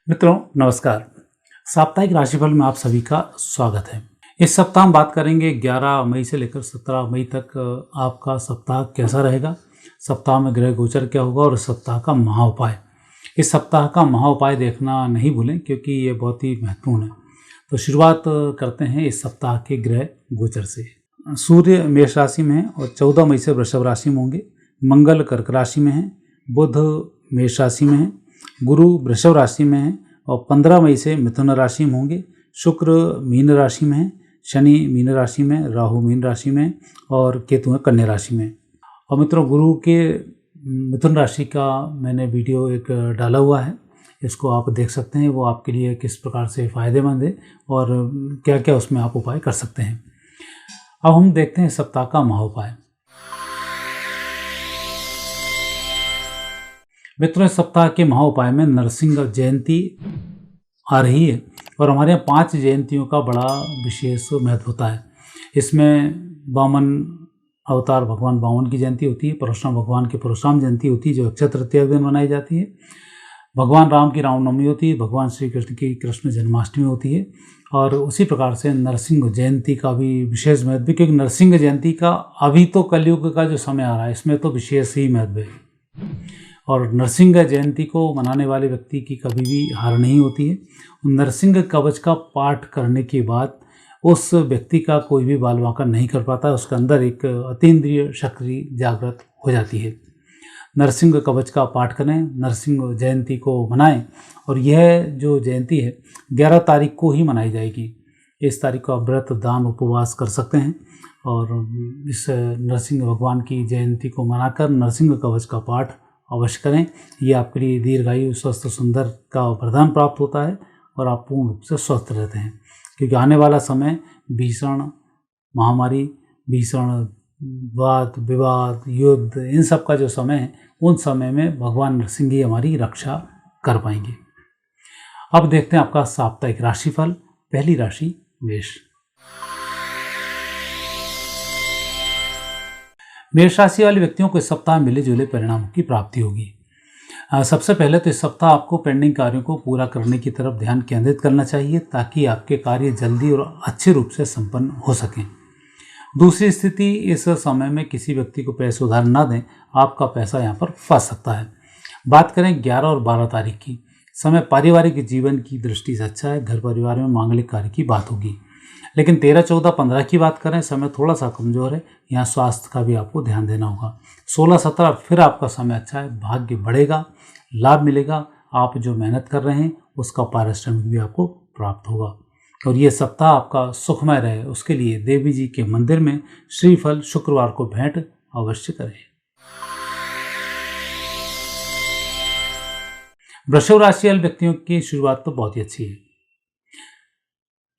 मित्रों नमस्कार। साप्ताहिक राशिफल में आप सभी का स्वागत है। इस सप्ताह हम बात करेंगे 11 मई से लेकर 17 मई तक आपका सप्ताह कैसा रहेगा, सप्ताह में ग्रह गोचर क्या होगा और इस सप्ताह का महा उपाय। इस सप्ताह का महा उपाय देखना नहीं भूलें क्योंकि ये बहुत ही महत्वपूर्ण है। तो शुरुआत करते हैं इस सप्ताह के ग्रह गोचर से। सूर्य मेष राशि में है और 14 मई से वृषभ राशि में होंगे। मंगल कर्क राशि में है, बुध मेष राशि में है, गुरु वृषभ राशि में है और 15 मई से मिथुन राशि में होंगे। शुक्र मीन राशि में है, शनि मीन राशि में, राहु मीन राशि में और केतु है कन्या राशि में। और मित्रों गुरु के मिथुन राशि का मैंने वीडियो एक डाला हुआ है, इसको आप देख सकते हैं। वो आपके लिए किस प्रकार से फ़ायदेमंद है और क्या क्या उसमें आप उपाय कर सकते हैं। अब हम देखते हैं सप्ताह का महा उपाय। मित्रों इस सप्ताह के महा उपाय में नरसिंह जयंती आ रही है और हमारे यहाँ 5 जयंतियों का बड़ा विशेष महत्व होता है। इसमें वामन अवतार भगवान वामन की जयंती होती है, परशुराम भगवान की परशुराम जयंती होती है जो अक्षय तृतीया के दिन मनाई जाती है, भगवान राम की रामनवमी होती है, भगवान श्री कृष्ण की कृष्ण जन्माष्टमी होती है और उसी प्रकार से नरसिंह जयंती का भी विशेष महत्व है क्योंकि नरसिंह जयंती का अभी तो कलयुग का जो समय आ रहा है इसमें तो विशेष ही महत्व है। और नरसिंह जयंती को मनाने वाले व्यक्ति की कभी भी हार नहीं होती है। नरसिंह कवच का पाठ करने के बाद उस व्यक्ति का कोई भी बाल वांका नहीं कर पाता, उसके अंदर एक अतीन्द्रिय शक्ति जागृत हो जाती है। नरसिंह कवच का पाठ करें, नरसिंह जयंती को मनाएं और यह जो जयंती है 11 तारीख को ही मनाई जाएगी। इस तारीख को आप व्रत दान उपवास कर सकते हैं और इस नरसिंह भगवान की जयंती को मनाकर नरसिंह कवच का पाठ अवश्य करें। ये आपके लिए दीर्घायु स्वस्थ सुंदर का वरदान प्राप्त होता है और आप पूर्ण रूप से स्वस्थ रहते हैं क्योंकि आने वाला समय भीषण महामारी, भीषण वाद विवाद, युद्ध, इन सब का जो समय है उन समय में भगवान नरसिंह ही हमारी रक्षा कर पाएंगे। अब देखते हैं आपका साप्ताहिक राशिफल। पहली राशि मेष। मेष राशि वाले व्यक्तियों को इस सप्ताह मिले जुले परिणामों की प्राप्ति होगी। सबसे पहले तो इस सप्ताह आपको पेंडिंग कार्यों को पूरा करने की तरफ ध्यान केंद्रित करना चाहिए ताकि आपके कार्य जल्दी और अच्छे रूप से संपन्न हो सकें। दूसरी स्थिति, इस समय में किसी व्यक्ति को पैसे उधार ना दें, आपका पैसा यहाँ पर फंस सकता है। बात करें 11 और 12 तारीख की, समय पारिवारिक जीवन की दृष्टि से अच्छा है। घर परिवार में मांगलिक कार्य की बात होगी। लेकिन 13, 14, 15 की बात करें, समय थोड़ा सा कमज़ोर है, यहाँ स्वास्थ्य का भी आपको ध्यान देना होगा। 16, 17 फिर आपका समय अच्छा है, भाग्य बढ़ेगा, लाभ मिलेगा, आप जो मेहनत कर रहे हैं उसका पारिश्रमिक भी आपको प्राप्त होगा। और ये सप्ताह आपका सुखमय रहे उसके लिए देवी जी के मंदिर में श्रीफल शुक्रवार को भेंट अवश्य करें। वृषभ राशि वाले व्यक्तियों की शुरुआत तो बहुत ही अच्छी है,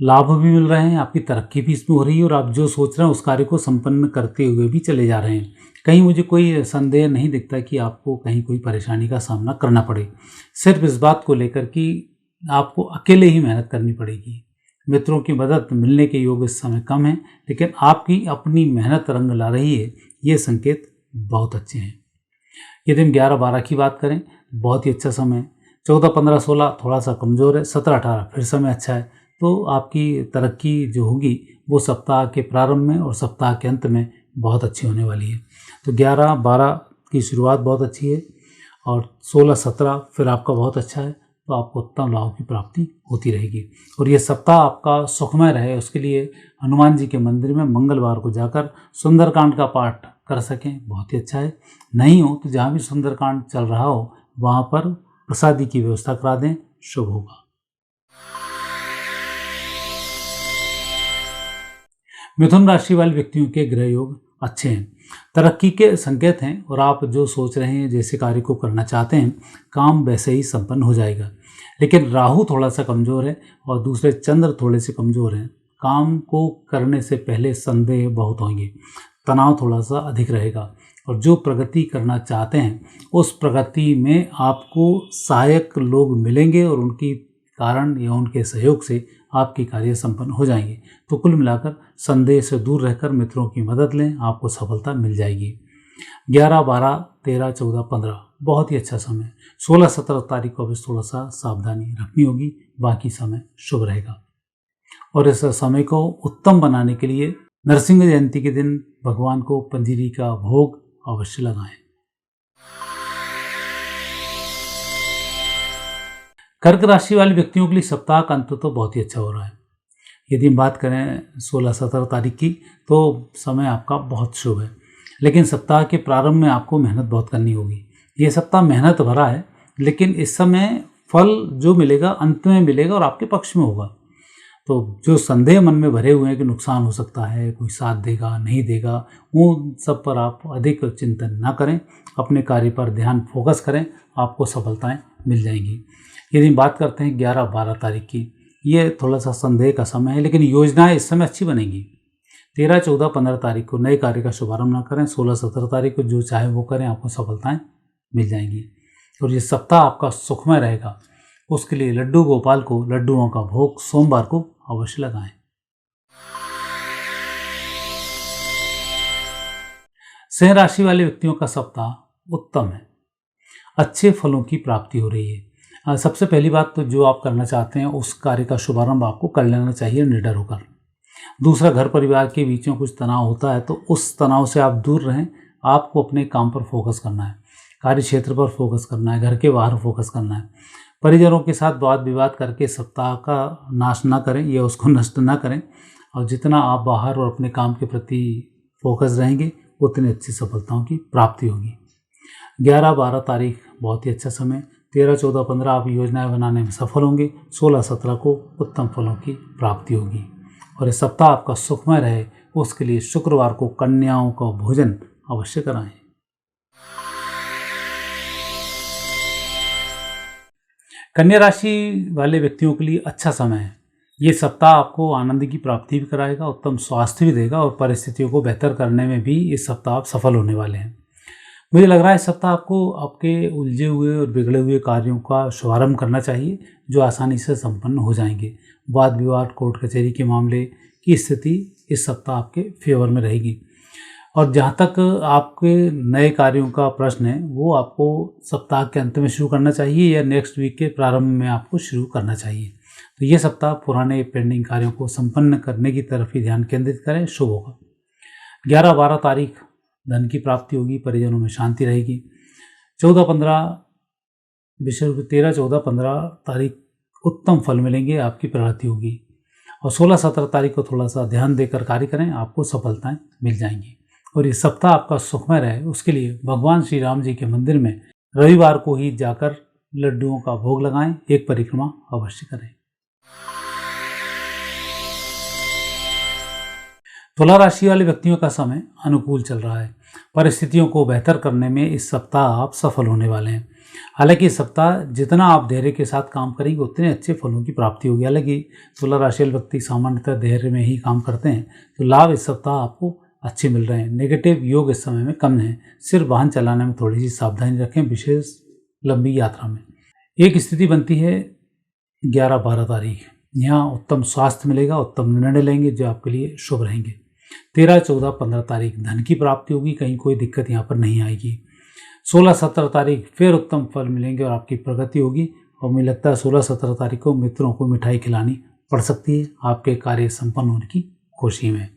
लाभ भी मिल रहे हैं, आपकी तरक्की भी इसमें हो रही है और आप जो सोच रहे हैं उस कार्य को संपन्न करते हुए भी चले जा रहे हैं। कहीं मुझे कोई संदेह नहीं दिखता कि आपको कहीं कोई परेशानी का सामना करना पड़े। सिर्फ इस बात को लेकर कि आपको अकेले ही मेहनत करनी पड़ेगी। मित्रों की मदद मिलने के योग इस समय कम है, लेकिन आपकी अपनी मेहनत रंग ला रही है, ये संकेत बहुत अच्छे हैं। यदि हम 11, 12 की बात करें, बहुत ही अच्छा समय। 14, 15, 16 थोड़ा सा कमज़ोर है, 17, 18 फिर समय अच्छा है। तो आपकी तरक्की जो होगी वो सप्ताह के प्रारंभ में और सप्ताह के अंत में बहुत अच्छी होने वाली है। तो 11, 12 की शुरुआत बहुत अच्छी है और 16, 17 फिर आपका बहुत अच्छा है, तो आपको उत्तम लाभ की प्राप्ति होती रहेगी। और ये सप्ताह आपका सुखमय रहे उसके लिए हनुमान जी के मंदिर में मंगलवार को जाकर सुंदरकांड का पाठ कर सकें, बहुत ही अच्छा है। नहीं हो तो जहाँ भी सुंदरकांड चल रहा हो वहाँ पर प्रसादी की व्यवस्था करा दें, शुभ होगा। मिथुन राशि वाले व्यक्तियों के ग्रह योग अच्छे हैं, तरक्की के संकेत हैं और आप जो सोच रहे हैं, जैसे कार्य को करना चाहते हैं, काम वैसे ही संपन्न हो जाएगा। लेकिन राहु थोड़ा सा कमज़ोर है और दूसरे चंद्र थोड़े से कमज़ोर हैं। काम को करने से पहले संदेह बहुत होंगे, तनाव थोड़ा सा अधिक रहेगा और जो प्रगति करना चाहते हैं उस प्रगति में आपको सहायक लोग मिलेंगे और उनकी कारण या उनके सहयोग से आपके कार्य संपन्न हो जाएंगे। तो कुल मिलाकर संदेह से दूर रहकर मित्रों की मदद लें, आपको सफलता मिल जाएगी। 11, 12, 13, 14, 15 बहुत ही अच्छा समय। 16, 17 तारीख को भी थोड़ा सा सावधानी रखनी होगी, बाकी समय शुभ रहेगा। और इस समय को उत्तम बनाने के लिए नरसिंह जयंती के दिन भगवान को पंजीरी का भोग अवश्य लगाएं। कर्क राशि वाले व्यक्तियों के लिए सप्ताह का अंत तो बहुत ही अच्छा हो रहा है। यदि हम बात करें 16, 17 तारीख की, तो समय आपका बहुत शुभ है, लेकिन सप्ताह के प्रारंभ में आपको मेहनत बहुत करनी होगी। ये सप्ताह मेहनत भरा है, लेकिन इस समय फल जो मिलेगा अंत में मिलेगा और आपके पक्ष में होगा। तो जो संदेह मन में भरे हुए हैं कि नुकसान हो सकता है, कोई साथ देगा नहीं देगा, वो सब पर आप अधिक चिंतन ना करें, अपने कार्य पर ध्यान फोकस करें, आपको सफलताएं मिल जाएंगी। यदि बात करते हैं 11, 12 तारीख की, ये थोड़ा सा संदेह का समय है, लेकिन योजनाएं इस समय अच्छी बनेंगी। 13, 14, 15 तारीख को नए कार्य का शुभारंभ ना करें। 16, 17 तारीख को जो चाहे वो करें, आपको सफलताएं मिल जाएंगी। और ये सप्ताह आपका सुखमय रहेगा। उसके लिए लड्डू गोपाल को लड्डुओं का भोग सोमवार को अवश्य लगाएं। सिंह राशि वाले व्यक्तियों का सप्ताह उत्तम है, अच्छे फलों की प्राप्ति हो रही है। सबसे पहली बात तो जो आप करना चाहते हैं उस कार्य का शुभारंभ आपको कर लेना चाहिए निडर होकर। दूसरा, घर परिवार के बीच में कुछ तनाव होता है तो उस तनाव से आप दूर रहें। आपको अपने काम पर फोकस करना है, कार्य क्षेत्र पर फोकस करना है, घर के बाहर फोकस करना है। परिजनों के साथ वाद विवाद करके सप्ताह का नाश ना करें या उसको नष्ट ना करें। और जितना आप बाहर और अपने काम के प्रति फोकस रहेंगे, उतनी अच्छी सफलताओं की प्राप्ति होगी। 11, 12 तारीख बहुत ही अच्छा समय। 13, 14, 15 आप योजनाएं बनाने में सफल होंगे। 16, 17 को उत्तम फलों की प्राप्ति होगी। और इस सप्ताह आपका सुखमय रहे, उसके लिए शुक्रवार को कन्याओं का भोजन अवश्य कराएं। कन्या राशि वाले व्यक्तियों के लिए अच्छा समय है। ये सप्ताह आपको आनंद की प्राप्ति भी कराएगा, उत्तम स्वास्थ्य भी देगा और परिस्थितियों को बेहतर करने में भी इस सप्ताह आप सफल होने वाले हैं। मुझे लग रहा है इस सप्ताह आपको आपके उलझे हुए और बिगड़े हुए कार्यों का शुभारंभ करना चाहिए, जो आसानी से संपन्न हो जाएंगे। वाद विवाद, कोर्ट कचहरी के मामले की स्थिति इस सप्ताह आपके फेवर में रहेगी। और जहाँ तक आपके नए कार्यों का प्रश्न है, वो आपको सप्ताह के अंत में शुरू करना चाहिए या नेक्स्ट वीक के प्रारंभ में आपको शुरू करना चाहिए। तो ये सप्ताह पुराने पेंडिंग कार्यों को संपन्न करने की तरफ ही ध्यान केंद्रित करें, शुभ होगा। 11, 12 तारीख धन की प्राप्ति होगी, परिजनों में शांति रहेगी। 14, 15 विषय 13, 14, 15 तारीख उत्तम फल मिलेंगे, आपकी प्रगति होगी। और 16, 17 तारीख को थोड़ा सा ध्यान देकर कार्य करें, आपको सफलताएं मिल जाएंगी। और ये सप्ताह आपका सुखमय रहे, उसके लिए भगवान श्री राम जी के मंदिर में रविवार को ही जाकर लड्डुओं का भोग लगाएं, एक परिक्रमा अवश्य करें। तुला राशि वाले व्यक्तियों का समय अनुकूल चल रहा है। परिस्थितियों को बेहतर करने में इस सप्ताह आप सफल होने वाले हैं। हालांकि इस सप्ताह जितना आप धैर्य के साथ काम करेंगे, उतने अच्छे फलों की प्राप्ति होगी। हालांकि तुला राशि वाले व्यक्ति सामान्यतः धैर्य में ही काम करते हैं, तो लाभ इस सप्ताह आपको अच्छे मिल रहे हैं। नेगेटिव योग इस समय में कम है। सिर्फ वाहन चलाने में थोड़ी सी सावधानी रखें, विशेष लंबी यात्रा में। एक स्थिति बनती है 11, 12 तारीख, यहाँ उत्तम स्वास्थ्य मिलेगा, उत्तम निर्णय लेंगे जो आपके लिए शुभ रहेंगे। 13, 14, 15 तारीख धन की प्राप्ति होगी, कहीं कोई दिक्कत यहाँ पर नहीं आएगी। 16, 17 तारीख फिर उत्तम फल मिलेंगे और आपकी प्रगति होगी। और मुझे लगता है 16, 17 तारीख को मित्रों को मिठाई खिलानी पड़ सकती है, आपके कार्य संपन्न होने की खुशी में।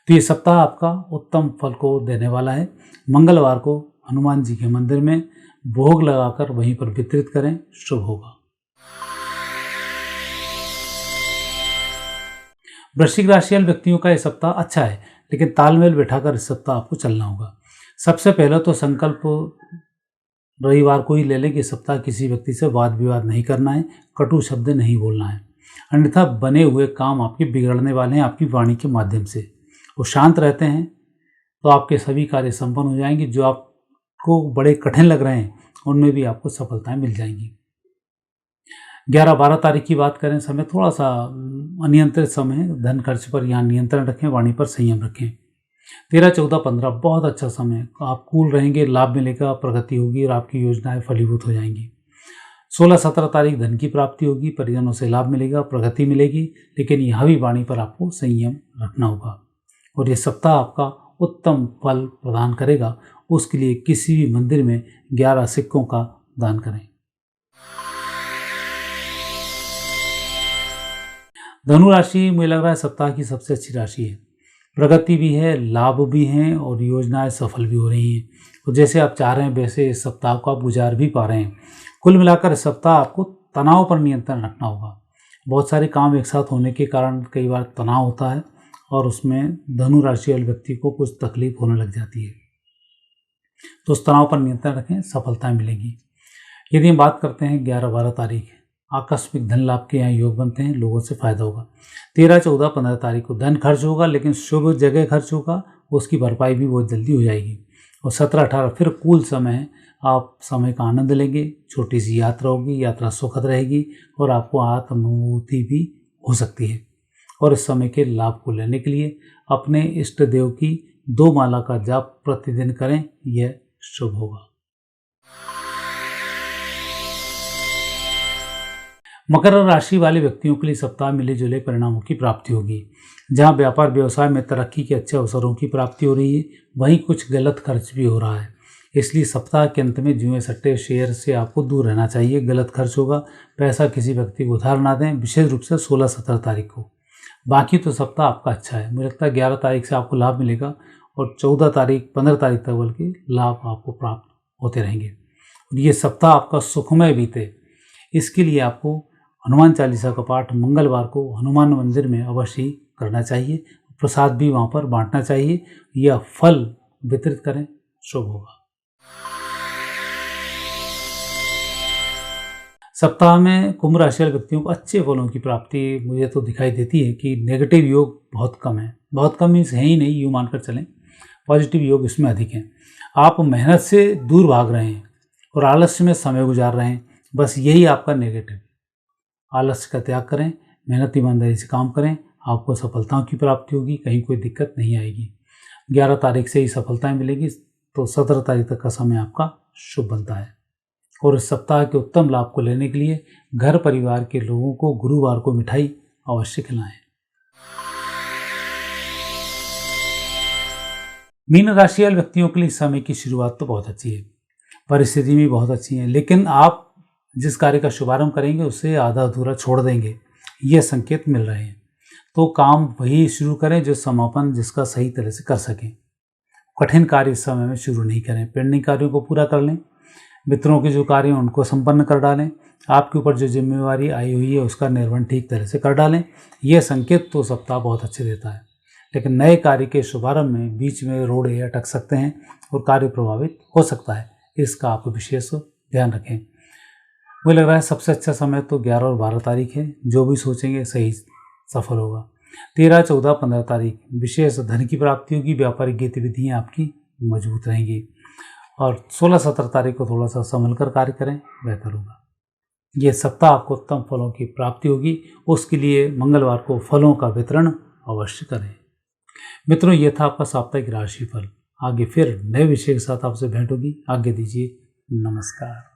तो ये सप्ताह आपका उत्तम फल को देने वाला है। मंगलवार को हनुमान जी के मंदिर में भोग लगाकर वहीं पर वितरित करें, शुभ होगा। वृश्चिक राशि वाले व्यक्तियों का यह सप्ताह अच्छा है, लेकिन तालमेल बैठाकर इस सप्ताह आपको चलना होगा। सबसे पहले तो संकल्प रविवार को ही ले लें कि सप्ताह किसी व्यक्ति से वाद विवाद नहीं करना है, कटु शब्द नहीं बोलना है, अन्यथा बने हुए काम आपके बिगड़ने वाले हैं आपकी वाणी के माध्यम से। वो शांत रहते हैं तो आपके सभी कार्य संपन्न हो जाएंगे। जो आपको बड़े कठिन लग रहे हैं उनमें भी आपको सफलताएं मिल जाएंगी। 11, 12 तारीख की बात करें, समय थोड़ा सा अनियंत्रित समय है। धन खर्च पर यहाँ नियंत्रण रखें, वाणी पर संयम रखें। 13, 14, 15 बहुत अच्छा समय, आप कूल रहेंगे, लाभ मिलेगा, प्रगति होगी और आपकी योजनाएं फलीभूत हो जाएंगी। 16, 17 तारीख धन की प्राप्ति होगी, परिजनों से लाभ मिलेगा, प्रगति मिलेगी, लेकिन यहाँ भी वाणी पर आपको संयम रखना होगा। और ये सप्ताह आपका उत्तम फल प्रदान करेगा, उसके लिए किसी भी मंदिर में 11 सिक्कों का दान करें। धनु राशि मुझे लग रहा है सप्ताह की सबसे अच्छी राशि है। प्रगति भी है, लाभ भी हैं और योजनाएं सफल भी हो रही हैं। तो जैसे आप चाह रहे हैं वैसे इस सप्ताह को आप गुजार भी पा रहे हैं। कुल मिलाकर इस सप्ताह आपको तनाव पर नियंत्रण रखना होगा। बहुत सारे काम एक साथ होने के कारण कई बार तनाव होता है और उसमें धनु राशि वाले व्यक्ति को कुछ तकलीफ होने लग जाती है। तो उस तनाव पर नियंत्रण रखें, सफलताएं मिलेंगी। यदि हम बात करते हैं 11-12 तारीख, आकस्मिक धन लाभ के यहाँ योग बनते हैं, लोगों से फायदा होगा। 13, 14, 15 तारीख को धन खर्च होगा, लेकिन शुभ जगह खर्च होगा, उसकी भरपाई भी बहुत जल्दी हो जाएगी। और 17, 18 फिर कूल समय है, आप समय का आनंद लेंगे। छोटी सी यात्रा होगी, यात्रा सुखद रहेगी और आपको आत्मानुभूति भी हो सकती है। और इस समय के लाभ को लेने के लिए अपने इष्ट देव की 2 माला का जाप प्रतिदिन करें, यह शुभ होगा। मकर राशि वाले व्यक्तियों के लिए सप्ताह मिले जुले परिणामों की प्राप्ति होगी। जहां व्यापार व्यवसाय में तरक्की के अच्छे अवसरों की प्राप्ति हो रही है, वहीं कुछ गलत खर्च भी हो रहा है। इसलिए सप्ताह के अंत में जुए सट्टे शेयर से आपको दूर रहना चाहिए। गलत खर्च होगा। पैसा किसी व्यक्ति को उधार ना दें, विशेष रूप से 16-17 तारीख को। बाकी तो सप्ताह आपका अच्छा है। मुझे लगता है 11 तारीख से आपको लाभ मिलेगा और 14 तारीख 15 तारीख तक बल्कि लाभ आपको प्राप्त होते रहेंगे। ये सप्ताह आपका सुखमय बीते, इसके लिए आपको हनुमान चालीसा का पाठ मंगलवार को हनुमान मंदिर में अवश्य ही करना चाहिए। प्रसाद भी वहाँ पर बांटना चाहिए या फल वितरित करें, शुभ होगा। सप्ताह में कुंभ राशि वाले व्यक्तियों को अच्छे फलों की प्राप्ति मुझे तो दिखाई देती है कि नेगेटिव योग बहुत कम है। बहुत कम मीन्स है ही नहीं, यूँ मानकर चलें। पॉजिटिव योग इसमें अधिक हैं। आप मेहनत से दूर भाग रहे हैं और आलस्य में समय गुजार रहे हैं, बस यही आपका नेगेटिव। आलस्य का त्याग करें, मेहनत ईमानदारी से काम करें, आपको सफलताओं की प्राप्ति होगी, कहीं कोई दिक्कत नहीं आएगी। 11 तारीख से ही सफलताएं मिलेगी, तो 17 तारीख तक का समय आपका शुभ बनता है। और इस सप्ताह के उत्तम लाभ को लेने के लिए घर परिवार के लोगों को गुरुवार को मिठाई अवश्य खिलाएं। मीन राशि वाले व्यक्तियों के लिए इस समय की शुरुआत तो बहुत अच्छी है, परिस्थिति भी बहुत अच्छी है, लेकिन आप जिस कार्य का शुभारंभ करेंगे उसे आधा अधूरा छोड़ देंगे, ये संकेत मिल रहे हैं। तो काम वही शुरू करें जो समापन जिसका सही तरह से कर सकें। कठिन कार्य इस समय में शुरू नहीं करें, पेंडिंग कार्यों को पूरा कर लें। मित्रों के जो कार्य हैं उनको संपन्न कर डालें। आपके ऊपर जो जिम्मेवारी आई हुई है उसका निर्वहन ठीक तरह से कर डालें। यह संकेत तो सप्ताह बहुत अच्छे देता है, लेकिन नए कार्य के शुभारंभ में बीच में रोड़े अटक सकते हैं और कार्य प्रभावित हो सकता है, इसका आप विशेष ध्यान रखें। मुझे लग रहा है सबसे अच्छा समय तो 11 और 12 तारीख है। जो भी सोचेंगे सही सफल होगा। 13, 14, 15 तारीख विशेष धन की प्राप्ति होगी, व्यापारिक गतिविधियाँ आपकी मजबूत रहेंगी। और 16, 17 तारीख को थोड़ा सा संभल कर कार्य करें, बेहतर होगा। ये सप्ताह आपको उत्तम फलों की प्राप्ति होगी, उसके लिए मंगलवार को फलों का वितरण अवश्य करें। मित्रों, ये था आपका साप्ताहिक राशिफल। आगे फिर नए विषय के साथ आपसे भेंट होगी। आगे दीजिए, नमस्कार।